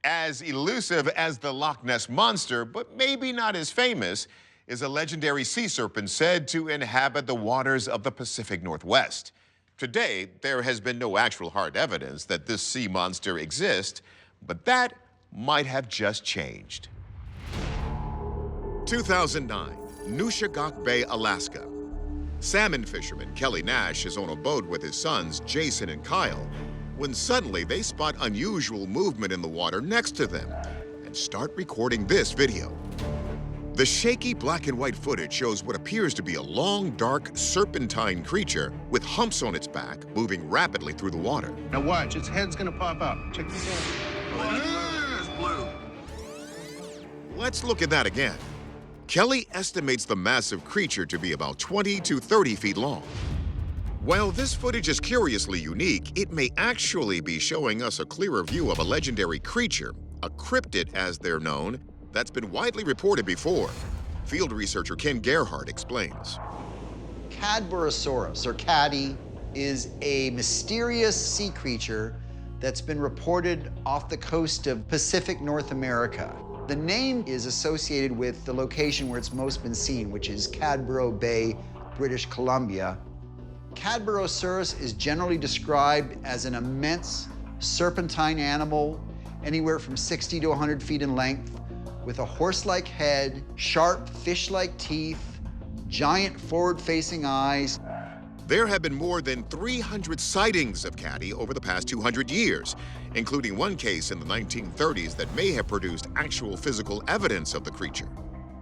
As elusive as the Loch Ness Monster, but maybe not as famous, is a legendary sea serpent said to inhabit the waters of the Pacific Northwest. Today, there has been no actual hard evidence that this sea monster exists, but that might have just changed. 2009, Nushagak Bay, Alaska. Salmon fisherman Kelly Nash is on a boat with his sons, Jason and Kyle, when suddenly they spot unusual movement in the water next to them and start recording this video. The shaky black and white footage shows what appears to be a long, dark, serpentine creature with humps on its back moving rapidly through the water. Now watch, its head's gonna pop out. Check this out. It's blue. Let's look at that again. Kelly estimates the massive creature to be about 20 to 30 feet long. While this footage is curiously unique, it may actually be showing us a clearer view of a legendary creature, a cryptid as they're known, that's been widely reported before. Field researcher Ken Gerhardt explains. Cadborosaurus, or caddy, is a mysterious sea creature that's been reported off the coast of Pacific North America. The name is associated with the location where it's most been seen, which is Cadboro Bay, British Columbia. Cadborosaurus is generally described as an immense serpentine animal, anywhere from 60 to 100 feet in length, with a horse-like head, sharp fish-like teeth, giant forward-facing eyes. There have been more than 300 sightings of caddy over the past 200 years, including one case in the 1930s that may have produced actual physical evidence of the creature.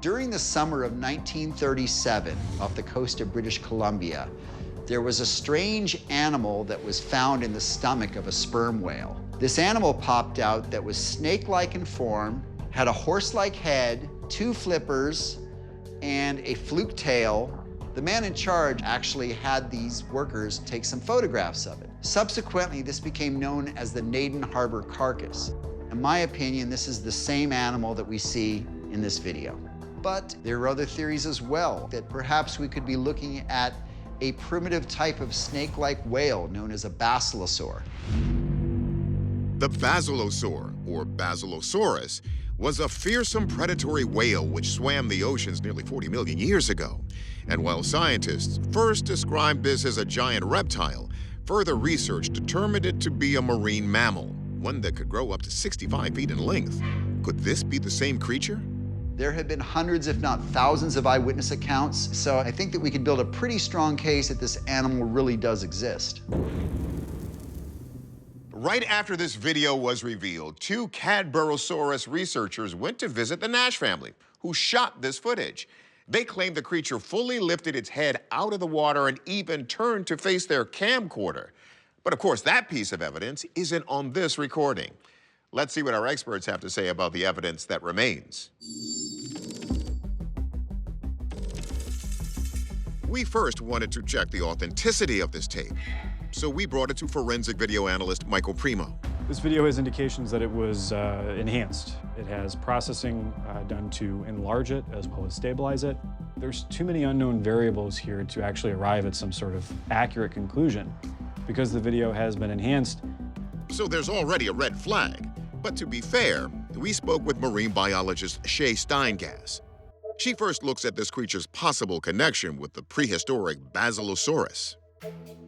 During the summer of 1937, off the coast of British Columbia, there was a strange animal that was found in the stomach of a sperm whale. This animal popped out that was snake-like in form, had a horse-like head, 2 flippers, and a fluke tail. The man in charge actually had these workers take some photographs of it. Subsequently, this became known as the Naden Harbor carcass. In my opinion, this is the same animal that we see in this video. But there are other theories as well, that perhaps we could be looking at a primitive type of snake-like whale known as a basilosaur. The basilosaur, or Basilosaurus, was a fearsome predatory whale which swam the oceans nearly 40 million years ago. And while scientists first described this as a giant reptile, further research determined it to be a marine mammal, one that could grow up to 65 feet in length. Could this be the same creature? There have been hundreds, if not thousands, of eyewitness accounts, so I think that we could build a pretty strong case that this animal really does exist. Right after this video was revealed, 2 Cadborosaurus researchers went to visit the Nash family, who shot this footage. They claimed the creature fully lifted its head out of the water and even turned to face their camcorder. But of course, that piece of evidence isn't on this recording. Let's see what our experts have to say about the evidence that remains. We first wanted to check the authenticity of this tape, so we brought it to forensic video analyst Michael Primo. This video has indications that it was enhanced. It has processing done to enlarge it as well as stabilize it. There's too many unknown variables here to actually arrive at some sort of accurate conclusion. Because the video has been enhanced. So there's already a red flag. But to be fair, we spoke with marine biologist Shay Steingass. She first looks at this creature's possible connection with the prehistoric Basilosaurus.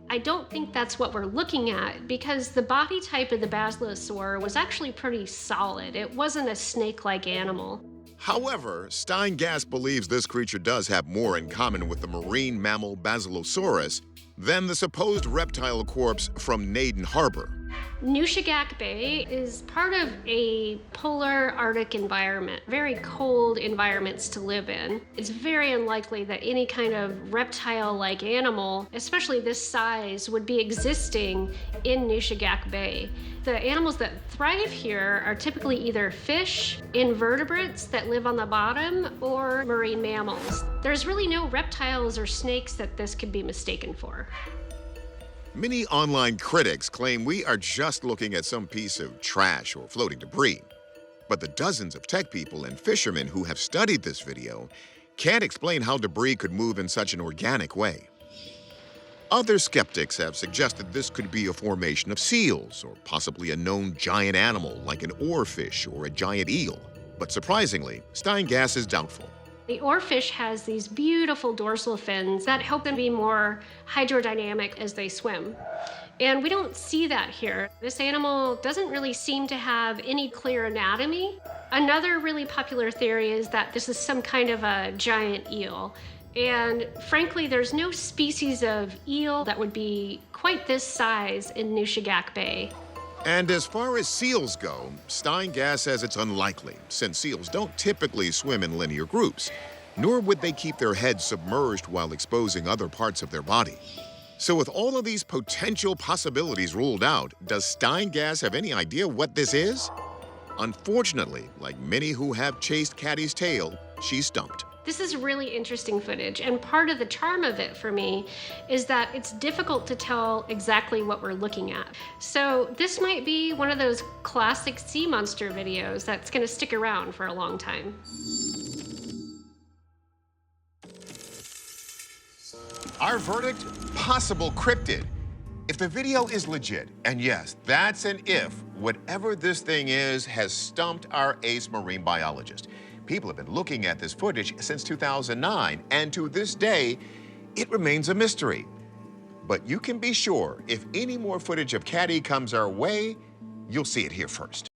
I don't think that's what we're looking at, because the body type of the Basilosaur was actually pretty solid. It wasn't a snake-like animal. However, Steingass believes this creature does have more in common with the marine mammal Basilosaurus than the supposed reptile corpse from Naden Harbor. Nushagak Bay is part of a polar Arctic environment, very cold environments to live in. It's very unlikely that any kind of reptile-like animal, especially this size, would be existing in Nushagak Bay. The animals that thrive here are typically either fish, invertebrates that live on the bottom, or marine mammals. There's really no reptiles or snakes that this could be mistaken for. Many online critics claim we are just looking at some piece of trash or floating debris. But the dozens of tech people and fishermen who have studied this video can't explain how debris could move in such an organic way. Other skeptics have suggested this could be a formation of seals, or possibly a known giant animal like an oarfish or a giant eel. But surprisingly, Steingass is doubtful. The oarfish has these beautiful dorsal fins that help them be more hydrodynamic as they swim. And we don't see that here. This animal doesn't really seem to have any clear anatomy. Another really popular theory is that this is some kind of a giant eel. And frankly, there's no species of eel that would be quite this size in Nushagak Bay. And as far as seals go, Steingass says it's unlikely, since seals don't typically swim in linear groups, nor would they keep their heads submerged while exposing other parts of their body. So with all of these potential possibilities ruled out, does Steingass have any idea what this is? Unfortunately, like many who have chased Caddy's tail, she's stumped. This is really interesting footage, and part of the charm of it for me is that it's difficult to tell exactly what we're looking at. So this might be one of those classic sea monster videos that's gonna stick around for a long time. Our verdict? Possible cryptid. If the video is legit, and yes, that's an if, whatever this thing is has stumped our ace marine biologist. People have been looking at this footage since 2009, and to this day, it remains a mystery. But you can be sure if any more footage of Caddy comes our way, you'll see it here first.